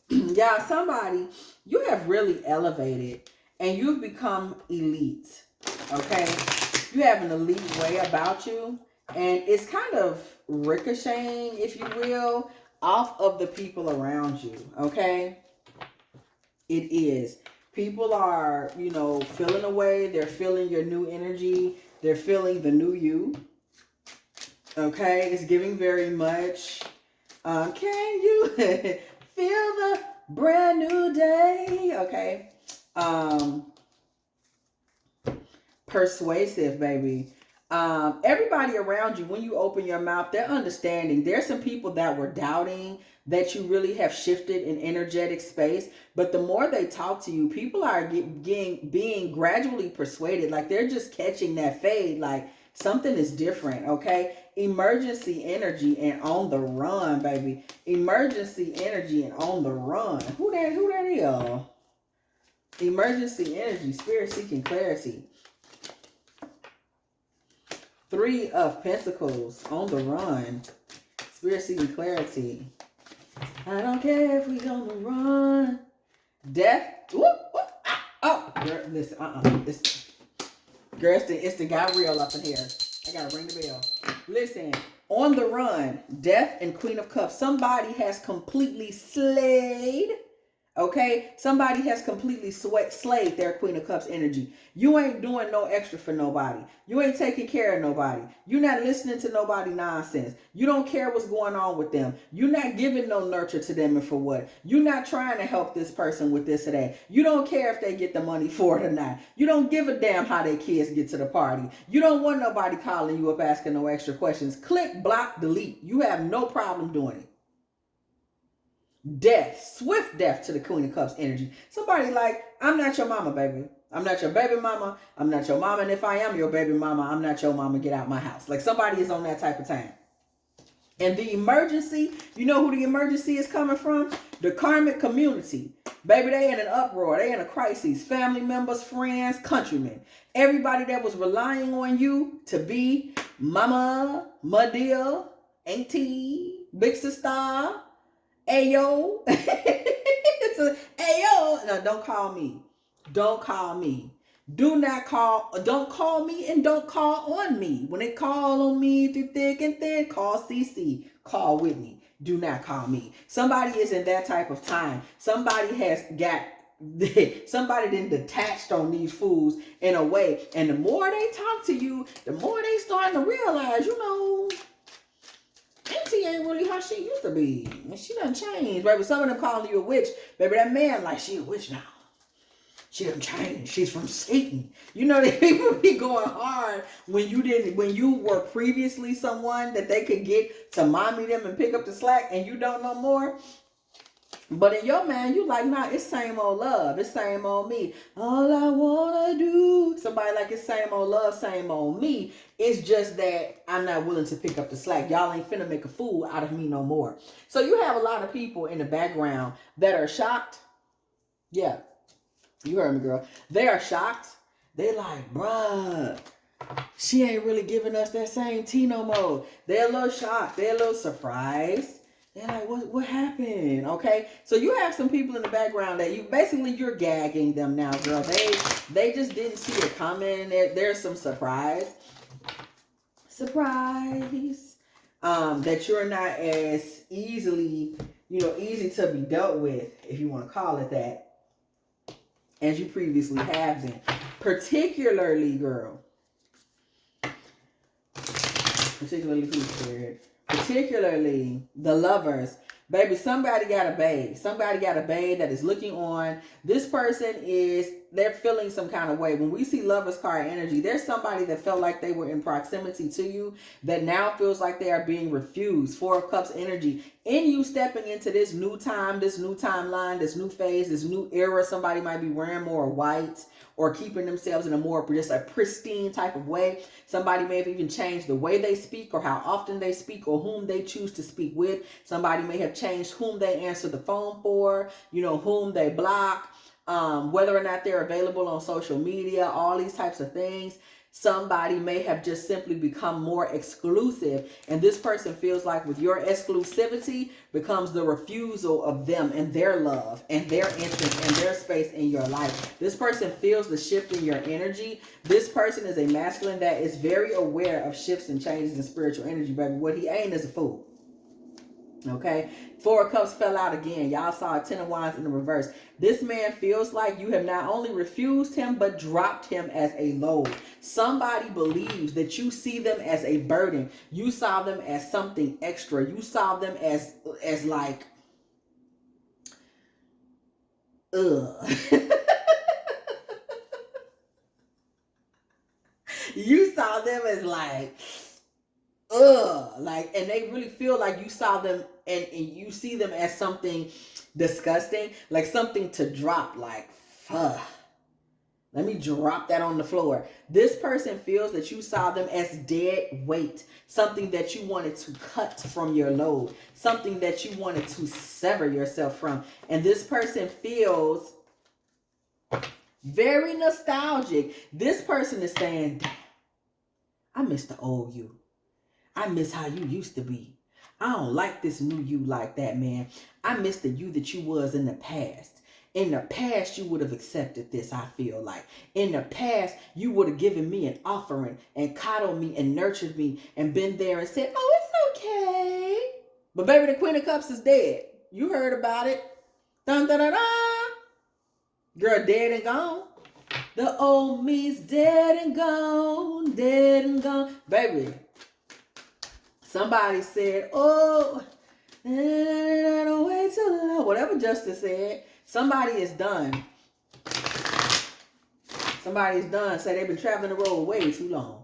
Yeah, somebody, you have really elevated and you've become elite. Okay? You have an elite way about you, and it's kind of ricocheting, if you will, off of the people around you. Okay? It is. People are, feeling away. They're feeling your new energy. They're feeling the new you. Okay? It's giving very much. Can you feel the brand new day? Okay. Um, Persuasive, baby. Everybody around you, when you open your mouth, they're understanding. There's some people that were doubting that you really have shifted in energetic space, but the more they talk to you, people are being gradually persuaded. Like they're just catching that fade. Like something is different. Okay, emergency energy and on the run, baby. Emergency energy and on the run. Who that? Who that is? Emergency energy, spirit seeking clarity. Three of Pentacles on the run. Spirit seeking clarity. I don't care if we on the run. Death. Whoop, whoop, ah, oh, girl, listen. Girl, it's the Gabrielle up in here. I gotta ring the bell. Listen. On the run. Death and Queen of Cups. Somebody has completely slayed. Okay, somebody has completely slayed their Queen of Cups energy. You ain't doing no extra for nobody. You ain't taking care of nobody. You're not listening to nobody nonsense. You don't care what's going on with them. You're not giving no nurture to them, and for what? You're not trying to help this person with this or that. You don't care if they get the money for it or not. You don't give a damn how their kids get to the party. You don't want nobody calling you up asking no extra questions. Click, block, delete. You have no problem doing it. Death, swift death to the Queen of Cups energy. Somebody like, I'm not your mama, baby. I'm not your baby mama. I'm not your mama. And if I am your baby mama, I'm not your mama. Get out my house. Like somebody is on that type of time. And the emergency, you know who the emergency is coming from? The karmic community. Baby, they in an uproar. They in a crisis. Family members, friends, countrymen. Everybody that was relying on you to be mama, my dear, auntie, big sister, Ayo. It's a ayo. No, don't call me. Don't call me. Do not call. Don't call me and don't call on me. When they call on me through thick and thin, call CC. Call with me. Do not call me. Somebody is in that type of time. Somebody has got. Somebody then detached on these fools in a way. And the more they talk to you, the more they starting to realize, Auntie ain't really how she used to be. And she done changed, baby. Some of them calling you a witch. Baby, that man like she a witch now. She done changed. She's from Satan. You know, they people be going hard when you were previously someone that they could get to mommy them and pick up the slack and you don't know more. But in your mind, you like, nah, it's same old love. It's same old me. All I want to do. Somebody like, it's same old love, same old me. It's just that I'm not willing to pick up the slack. Y'all ain't finna make a fool out of me no more. So you have a lot of people in the background that are shocked. Yeah, you heard me, girl. They are shocked. They like, bruh, she ain't really giving us that same tea no more. They're a little shocked. They're a little surprised. They're like, what happened? Okay, so you have some people in the background that you're gagging them now, girl. They just didn't see it coming. There's some surprise that you're not as easy to be dealt with, if you want to call it that, as you previously have been. Particularly, girl. Particularly who's scared. Particularly the lovers. Baby, somebody got a babe. Somebody got a babe that is looking on. This person they're feeling some kind of way. When we see lovers card energy, there's somebody that felt like they were in proximity to you that now feels like they are being refused. Four of Cups energy. In you stepping into this new time, this new timeline, this new phase, this new era, somebody might be wearing more white or keeping themselves in a more just a pristine type of way. Somebody may have even changed the way they speak or how often they speak or whom they choose to speak with. Somebody may have changed whom they answer the phone for, whom they block, whether or not they're available on social media, all these types of things. Somebody may have just simply become more exclusive, and this person feels like with your exclusivity becomes the refusal of them and their love and their interest and their space in your life. This person feels the shift in your energy. This person is a masculine that is very aware of shifts and changes in spiritual energy, baby. What he ain't is a fool. Okay, 4 of Cups fell out again. Y'all saw a 10 of Wands in the reverse. This man feels like you have not only refused him, but dropped him as a load. Somebody believes that you see them as a burden. You saw them as something extra. You saw them as like, ugh. You saw them as like, like, and they really feel like you saw them and you see them as something disgusting, like something to drop, like, fuck. Let me drop that on the floor. This person feels that you saw them as dead weight, something that you wanted to cut from your load, something that you wanted to sever yourself from. And this person feels very nostalgic. This person is saying, damn, I miss the old you. I miss how you used to be. I don't like this new you like that, man. I miss the you that you was in the past. In the past, you would have accepted this, I feel like. In the past, you would have given me an offering and coddled me and nurtured me and been there and said, oh, it's okay. But baby, the Queen of Cups is dead. You heard about it. Dun, dun, dun, dun. Girl, dead and gone. The old me's dead and gone, dead and gone. Baby, somebody said, oh, don't wait too long. Whatever Justice said, somebody is done. Somebody is done. Say they've been traveling the road way too long.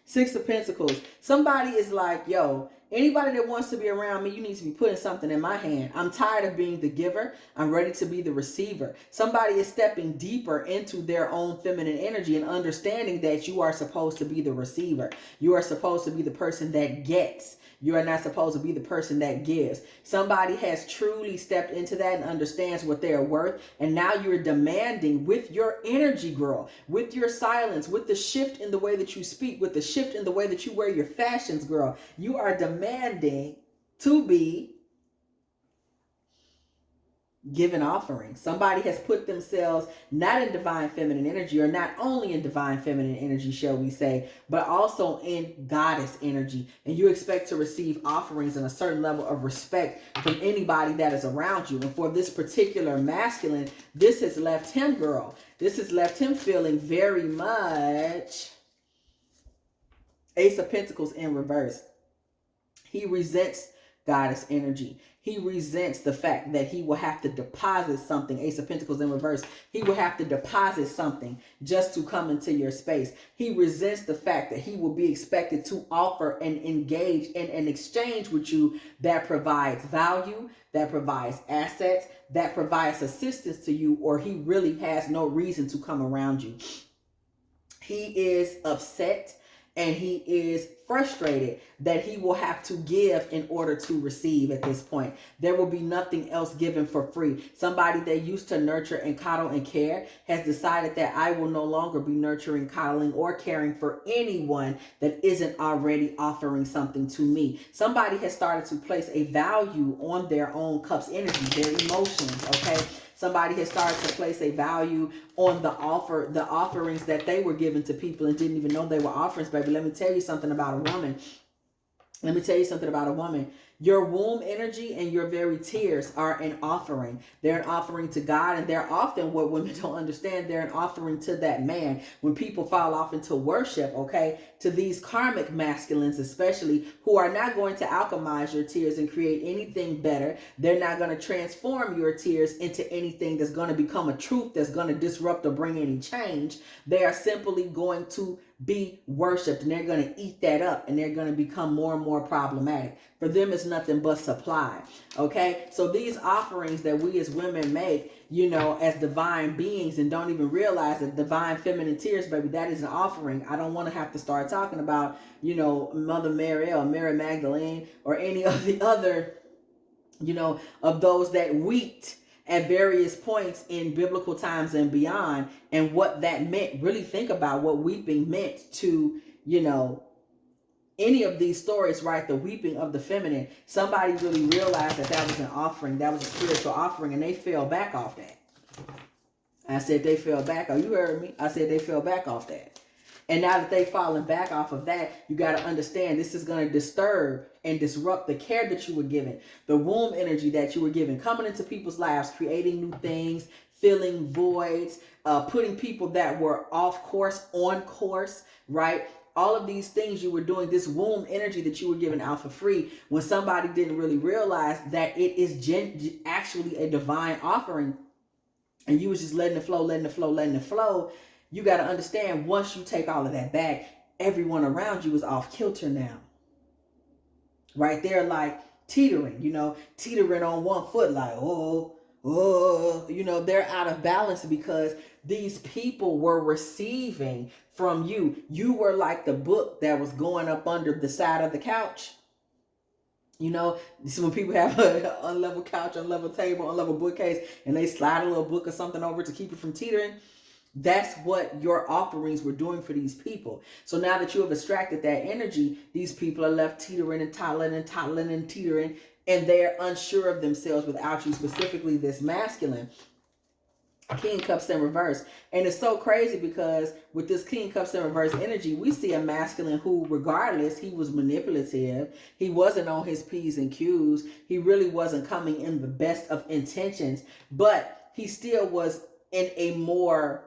6 of Pentacles. Somebody is like, yo, anybody that wants to be around me, you need to be putting something in my hand. I'm tired of being the giver. I'm ready to be the receiver. Somebody is stepping deeper into their own feminine energy and understanding that you are supposed to be the receiver. You are supposed to be the person that gets. You are not supposed to be the person that gives. Somebody has truly stepped into that and understands what they are worth. And now you're demanding with your energy, girl, with your silence, with the shift in the way that you speak, with the shift in the way that you wear your fashions, girl. You are demanding to be given offerings. Somebody has put themselves not in divine feminine energy, or not only in divine feminine energy, shall we say, but also in goddess energy. And you expect to receive offerings and a certain level of respect from anybody that is around you. And for this particular masculine, this has left him, girl. This has left him feeling very much Ace of Pentacles in reverse. He resents goddess energy. He resents the fact that he will have to deposit something. Ace of Pentacles in reverse. He will have to deposit something just to come into your space. He resents the fact that he will be expected to offer and engage in an exchange with you that provides value, that provides assets, that provides assistance to you, or he really has no reason to come around you. He is upset and he is frustrated that he will have to give in order to receive at this point. There will be nothing else given for free. Somebody that used to nurture and coddle and care has decided that I will no longer be nurturing, coddling, or caring for anyone that isn't already offering something to me. Somebody has started to place a value on their own cups energy, their emotions, okay? Somebody has started to place a value on the offerings that they were given to people and didn't even know they were offerings, baby. Let me tell you something about a woman. Let me tell you something about a woman. Your womb energy and your very tears are an offering. They're an offering to God, and they're often, what women don't understand, they're an offering to that man. When people fall off into worship, okay, to these karmic masculines especially, who are not going to alchemize your tears and create anything better. They're not going to transform your tears into anything that's going to become a truth that's going to disrupt or bring any change. They are simply going to be worshipped, and they're going to eat that up, and they're going to become more and more problematic. For them, it's nothing but supply. Okay, so these offerings that we as women make, you know, as divine beings, and don't even realize that divine feminine tears, baby, that is an offering. I don't want to have to start talking about, you know, Mother Mary or Mary Magdalene or any of the other, you know, of those that wept at various points in biblical times and beyond, and what that meant. Really think about what weeping meant to, any of these stories, right? The weeping of the feminine. Somebody really realized that that was an offering, that was a spiritual offering, and they fell back off that. I said they fell back. Oh, you heard me. I said they fell back off that. And now that they've fallen back off of that, you got to understand this is going to disturb and disrupt the care that you were given, the womb energy that you were given, coming into people's lives, creating new things, filling voids, putting people that were off course on course, right? All of these things you were doing, this womb energy that you were given out for free, when somebody didn't really realize that it is actually a divine offering, and you was just letting it flow, letting it flow, letting it flow. You got to understand, once you take all of that back, everyone around you is off kilter now. Right? They're like teetering, teetering on one foot, like, they're out of balance because these people were receiving from you. You were like the book that was going up under the side of the couch. So when people have an unlevel couch, unlevel table, unlevel bookcase, and they slide a little book or something over to keep it from teetering, that's what your offerings were doing for these people. So now that you have extracted that energy, these people are left teetering and toddling and teetering, and they're unsure of themselves without you, specifically this masculine. King Cups in reverse. And it's so crazy because with this King Cups in reverse energy, we see a masculine who, regardless, he was manipulative. He wasn't on his P's and Q's. He really wasn't coming in the best of intentions, but he still was in a more...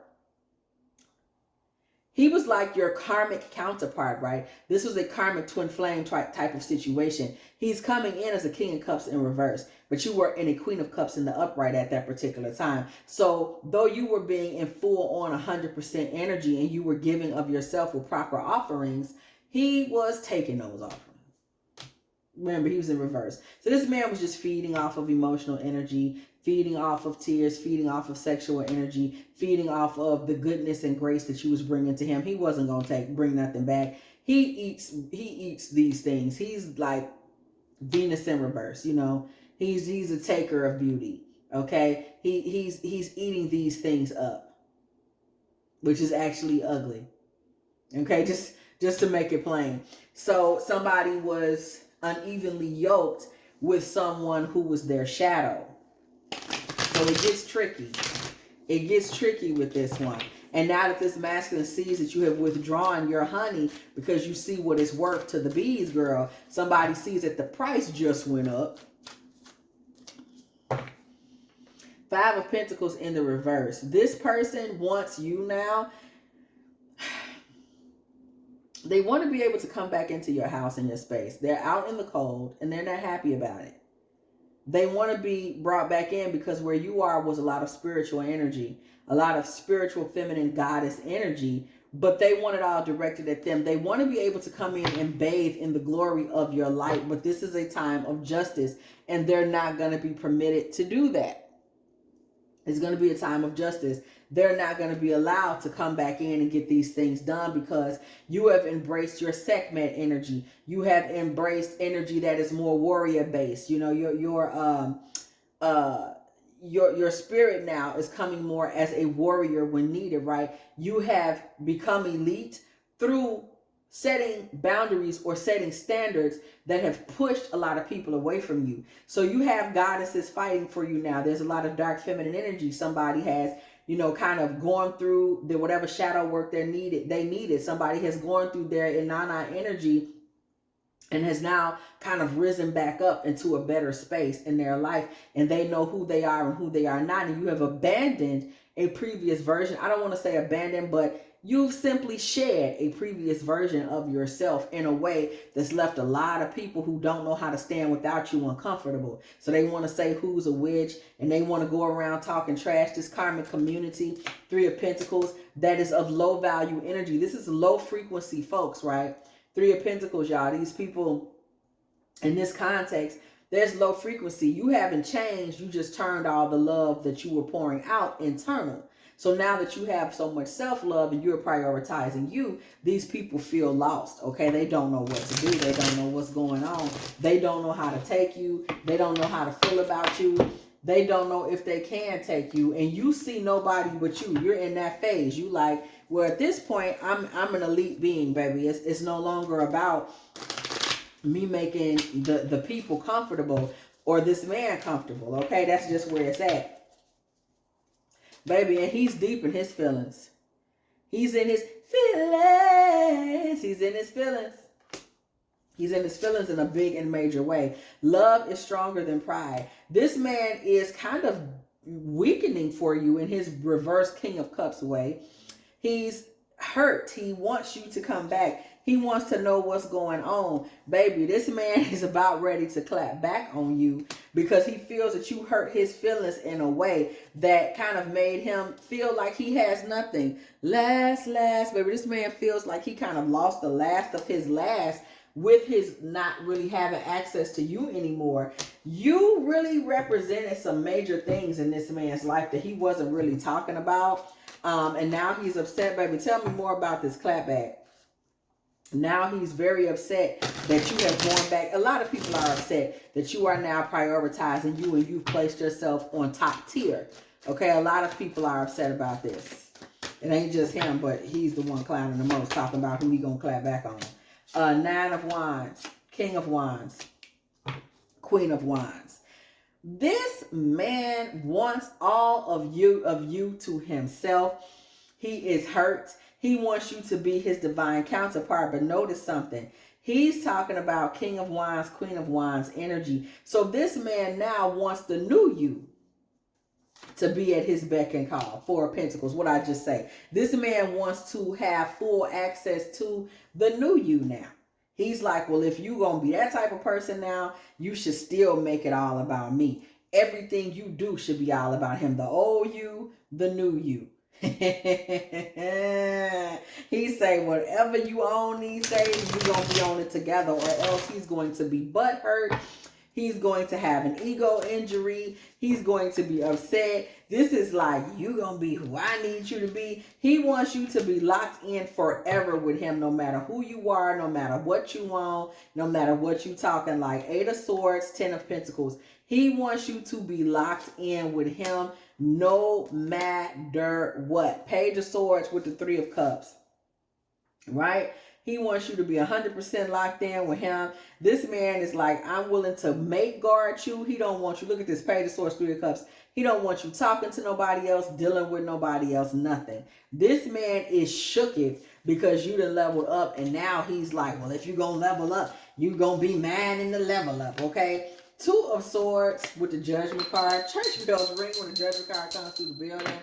He was like your karmic counterpart, right? This was a karmic twin flame type of situation. He's coming in as a King of Cups in reverse, but you were in a Queen of Cups in the upright at that particular time. So though you were being in full on 100% energy and you were giving of yourself with proper offerings, he was taking those offerings. Remember, he was in reverse. So this man was just feeding off of emotional energy, feeding off of tears, feeding off of sexual energy, feeding off of the goodness and grace that you was bringing to him. He wasn't going to bring nothing back. He eats these things. He's like Venus in reverse, He's a taker of beauty, okay? He's eating these things up, which is actually ugly, okay? Just to make it plain. So somebody was unevenly yoked with someone who was their shadow. So it gets tricky. It gets tricky with this one. And now that this masculine sees that you have withdrawn your honey because you see what it's worth to the bees, girl, somebody sees that the price just went up. 5 of Pentacles in the reverse. This person wants you now. They want to be able to come back into your house and your space. They're out in the cold and they're not happy about it. They want to be brought back in because where you are was a lot of spiritual energy, a lot of spiritual feminine goddess energy, but they want it all directed at them. They want to be able to come in and bathe in the glory of your light, but this is a time of justice and they're not going to be permitted to do that. It's going to be a time of justice. They're not going to be allowed to come back in and get these things done because you have embraced your Sekhmet energy. You have embraced energy that is more warrior based. Your spirit now is coming more as a warrior when needed, right? You have become elite through setting boundaries or setting standards that have pushed a lot of people away from you. So you have goddesses fighting for you now. There's a lot of dark feminine energy. Somebody has, kind of gone through the whatever shadow work they needed. Somebody has gone through their Inanna energy and has now kind of risen back up into a better space in their life. And they know who they are and who they are not. And you have abandoned a previous version. I don't want to say abandoned, but you've simply shared a previous version of yourself in a way that's left a lot of people who don't know how to stand without you uncomfortable. So they want to say who's a witch and they want to go around talking trash. This karmic community, 3 of Pentacles, that is of low value energy. This is low frequency folks, right? 3 of Pentacles, y'all. These people in this context, there's low frequency. You haven't changed. You just turned all the love that you were pouring out internal. So now that you have so much self-love and you're prioritizing you, these people feel lost, okay? They don't know what to do. They don't know what's going on. They don't know how to take you. They don't know how to feel about you. They don't know if they can take you, and you see nobody but you. You're in that phase. You like, well, at this point, I'm an elite being, baby. It's no longer about me making the people comfortable or this man comfortable. Okay, that's just where it's at, baby. And he's deep in his feelings. He's in his feelings. He's in his feelings. He's in his feelings in a big and major way. Love is stronger than pride. This man is kind of weakening for you in his reverse King of Cups way. He's hurt. He wants you to come back. He wants to know what's going on. Baby, this man is about ready to clap back on you because he feels that you hurt his feelings in a way that kind of made him feel like he has nothing. Last, baby, this man feels like he kind of lost the last of his last with his not really having access to you anymore. You really represented some major things in this man's life that he wasn't really talking about. And now he's upset, baby. Tell me more about this clapback. Now he's very upset that you have gone back. A lot of people are upset that you are now prioritizing you and you've placed yourself on top tier. Okay, a lot of people are upset about this. It ain't just him, but he's the one clowning the most, talking about who he gonna clap back on. 9 of Wands, King of Wands, Queen of Wands. This man wants all of you to himself. He is hurt. He wants you to be his divine counterpart. But notice something. He's talking about King of Wands, Queen of Wands energy. So this man now wants the new you to be at his beck and call. 4 of Pentacles. What I just say. This man wants to have full access to the new you now. He's like, well, if you going to be that type of person now, you should still make it all about me. Everything you do should be all about him. The old you, the new you. He say, whatever you own these days, we're going to be on it together, or else he's going to be butthurt. He's going to have an ego injury. He's going to be upset. This is like, you going to be who I need you to be. He wants you to be locked in forever with him, no matter who you are, no matter what you want, no matter what you talking like. 8 of Swords, 10 of Pentacles. He wants you to be locked in with him no matter what. Page of Swords with the 3 of Cups. Right? He wants you to be 100% locked in with him. This man is like, I'm willing to mate guard you. He don't want you. Look at this Page of Swords, 3 of Cups. He don't want you talking to nobody else, dealing with nobody else, nothing. This man is shooketh because you done leveled up. And now he's like, well, if you're going to level up, you're going to be mad in the level up, okay? 2 of Swords with the Judgment card. Church bells ring when the Judgment card comes through the building.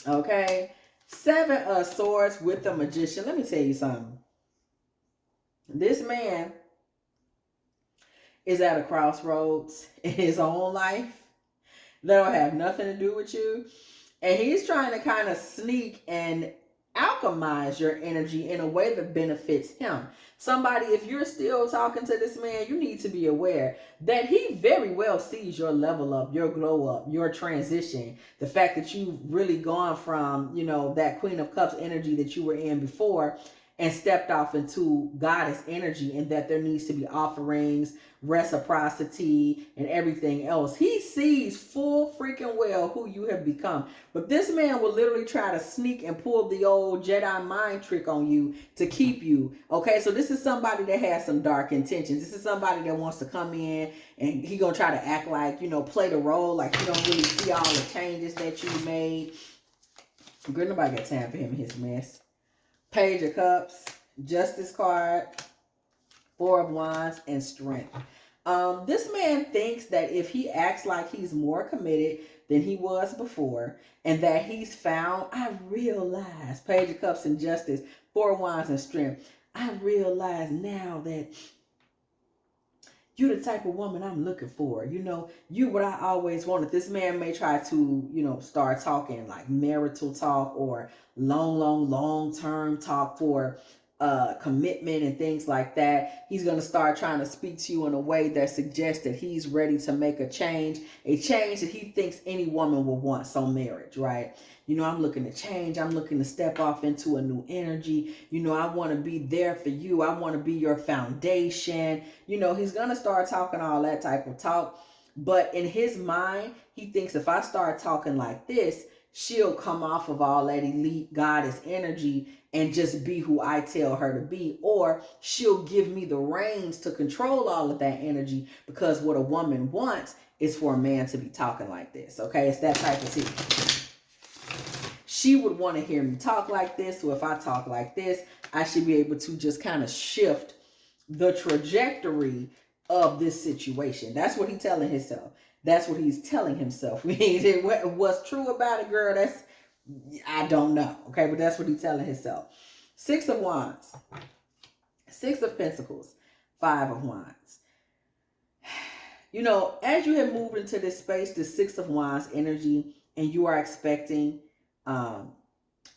Okay. 7 of Swords with the Magician. Let me tell you something. This man is at a crossroads in his own life. That don't have nothing to do with you. And he's trying to kind of sneak and alchemize your energy in a way that benefits him. Somebody, if you're still talking to this man, you need to be aware that he very well sees your level up, your glow up, your transition. The fact that you've really gone from, you know, that Queen of Cups energy that you were in before and stepped off into goddess energy, and that there needs to be offerings, reciprocity, and everything else. He sees full freaking well who you have become. But this man will literally try to sneak and pull the old Jedi mind trick on you to keep you. Okay, so this is somebody that has some dark intentions. This is somebody that wants to come in and he gonna try to act like, you know, play the role like you don't really see all the changes that you made. Girl, nobody got time for him and his mess. Page of Cups, Justice card, 4 of Wands, and Strength. This man thinks that if he acts like he's more committed than he was before, and that he's found, I realize, Page of Cups and Justice, 4 of Wands and Strength, I realize now that you're the type of woman I'm looking for. You know, you what I always wanted. This man may try to, you know, start talking like marital talk or long-term talk for commitment and things like that. He's going to start trying to speak to you in a way that suggests that he's ready to make a change that he thinks any woman will want. So marriage, right? You know, I'm looking to change. I'm looking to step off into a new energy. You know, I want to be there for you. I want to be your foundation. You know, he's going to start talking all that type of talk. But in his mind, he thinks if I start talking like this, she'll come off of all that elite goddess energy and just be who I tell her to be. Or she'll give me the reins to control all of that energy, because what a woman wants is for a man to be talking like this. Okay, it's that type of tea. She would want to hear me talk like this. So if I talk like this, I should be able to just kind of shift the trajectory of this situation. That's what he's telling himself. That's what he's telling himself. What's true about it, girl, that's, I don't know. Okay, but that's what he's telling himself. 6 of Wands, 6 of Pentacles, 5 of Wands. You know, as you have moved into this space, the 6 of Wands energy, and you are expecting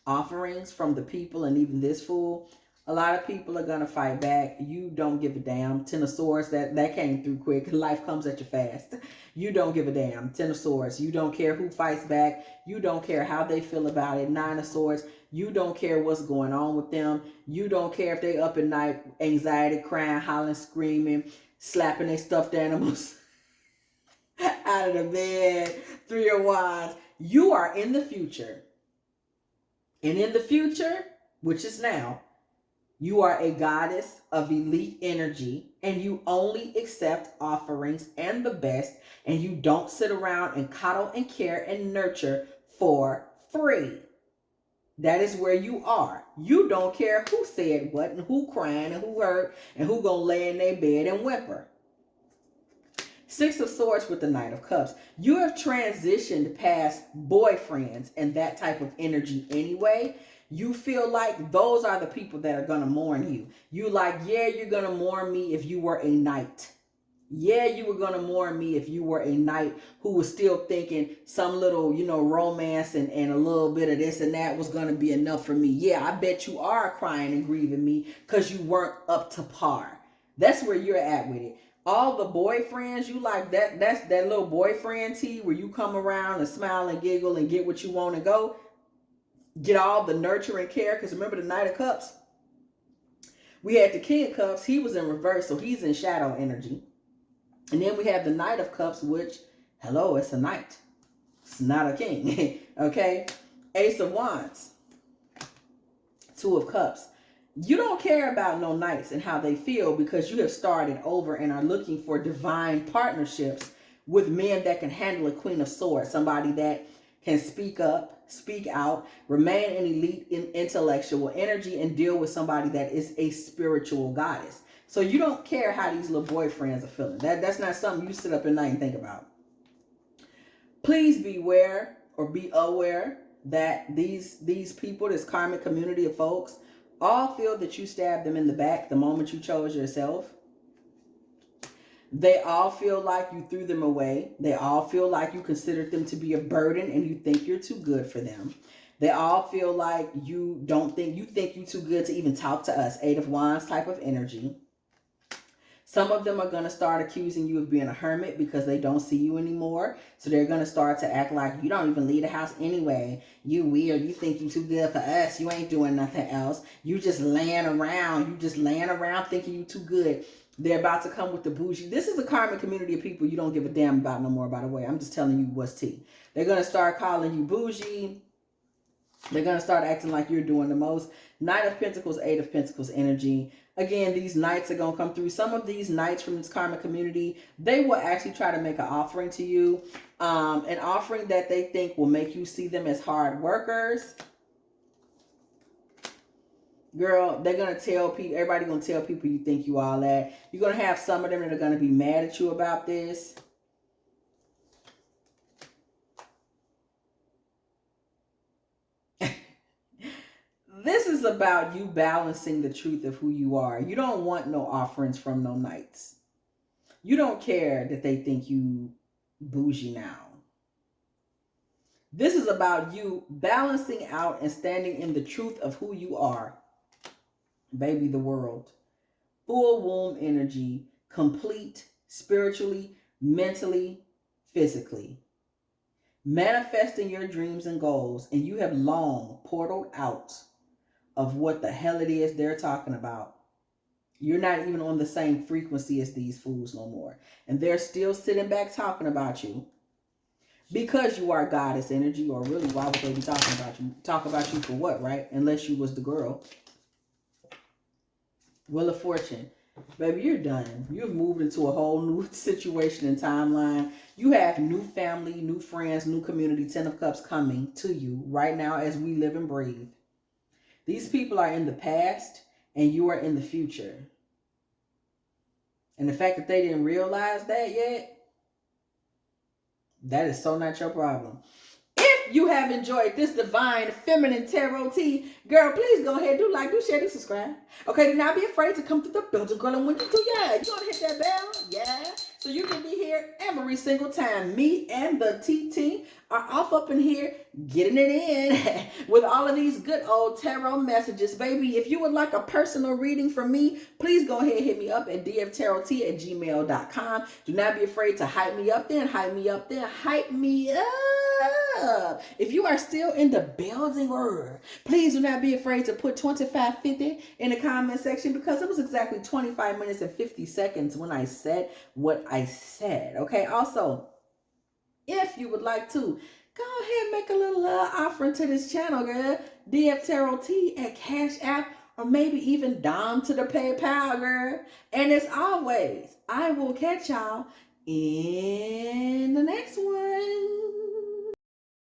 offerings from the people and even this fool, a lot of people are going to fight back. You don't give a damn. 10 of Swords, that came through quick. Life comes at you fast. You don't give a damn. 10 of Swords. You don't care who fights back. You don't care how they feel about it. 9 of Swords. You don't care what's going on with them. You don't care if they up at night, anxiety, crying, hollering, screaming, slapping their stuffed animals out of the bed. 3 of Wands. You are in the future. And in the future, which is now, you are a goddess of elite energy, and you only accept offerings and the best, and you don't sit around and coddle and care and nurture for free. That is where you are. You don't care who said what and who crying and who hurt and who gonna lay in their bed and whimper. 6 of Swords with the Knight of Cups. You have transitioned past boyfriends and that type of energy anyway. You feel like those are the people that are going to mourn you. You like, yeah, you're going to mourn me if you were a knight. Yeah, you were going to mourn me if you were a knight who was still thinking some little, romance and a little bit of this and that was going to be enough for me. Yeah, I bet you are crying and grieving me because you weren't up to par. That's where you're at with it. All the boyfriends, you like that's that little boyfriend tea where you come around and smile and giggle and get what you want to go. Get all the nurture and care. Because remember the Knight of Cups? We had the King of Cups. He was in reverse, so he's in shadow energy. And then we have the Knight of Cups, which, hello, it's a knight. It's not a king. Okay? Ace of Wands. 2 of Cups. You don't care about no knights and how they feel because you have started over and are looking for divine partnerships with men that can handle a Queen of Swords. Somebody that can speak up, speak out, remain an elite intellectual energy, and deal with somebody that is a spiritual goddess. So you don't care how these little boyfriends are feeling. That's not something you sit up at night and think about. Please beware or be aware that these people, this karmic community of folks, all feel that you stabbed them in the back the moment you chose yourself. They all feel like you threw them away. They all feel like you considered them to be a burden and you think you're too good for them. They all feel like you think you're too good to even talk to us. 8 of Wands type of energy. Some of them are going to start accusing you of being a hermit because they don't see you anymore. So they're going to start to act like you don't even leave the house anyway. You weird. You think you too good for us. You ain't doing nothing else. You just laying around. You just laying around thinking you too good. They're about to come with the bougie. This is a karmic community of people you don't give a damn about no more, by the way. I'm just telling you what's tea. They're going to start calling you bougie. They're going to start acting like you're doing the most. 9 of Pentacles, 8 of Pentacles energy. Again, these knights are going to come through. Some of these knights from this karmic community, they will actually try to make an offering to you. An offering that they think will make you see them as hard workers. Girl, they're going to tell people, everybody going to tell people you think you all that. You're going to have some of them that are going to be mad at you about this. This is about you balancing the truth of who you are. You don't want no offerings from no knights. You don't care that they think you bougie now. This is about you balancing out and standing in the truth of who you are. Baby, the world. Full womb energy, complete spiritually, mentally, physically. Manifesting your dreams and goals, and you have long portaled out of what the hell it is they're talking about. You're not even on the same frequency as these fools no more. And they're still sitting back talking about you because you are goddess energy, or really, why would they be talking about you? Talk about you for what, right? Unless you was the girl. Wheel of Fortune. Baby, you're done. You've moved into a whole new situation and timeline. You have new family, new friends, new community, 10 of Cups coming to you right now as we live and breathe. These people are in the past and you are in the future. And the fact that they didn't realize that yet, that is so not your problem. If you have enjoyed this divine feminine tarot tea, girl, please go ahead, do like, do share, do subscribe. Okay, do not be afraid to come to the building, girl. And when you do, yeah, you want to hit that bell, yeah. So you can be here every single time. Me and the T team are off up in here getting it in with all of these good old tarot messages, baby. If you would like a personal reading from me, please go ahead and hit me up at dftarottea@gmail.com. Do not be afraid to hype me up then, hype me up then, hype me up. If you are still in the building, please do not be afraid to put 2550 in the comment section, because it was exactly 25 minutes and 50 seconds when I said what I said. Okay, also, if you would like to, go ahead and make a little offering to this channel, girl. DF Tarot Tea at Cash App, or maybe even Dom to the PayPal, girl. And as always, I will catch y'all in the next one.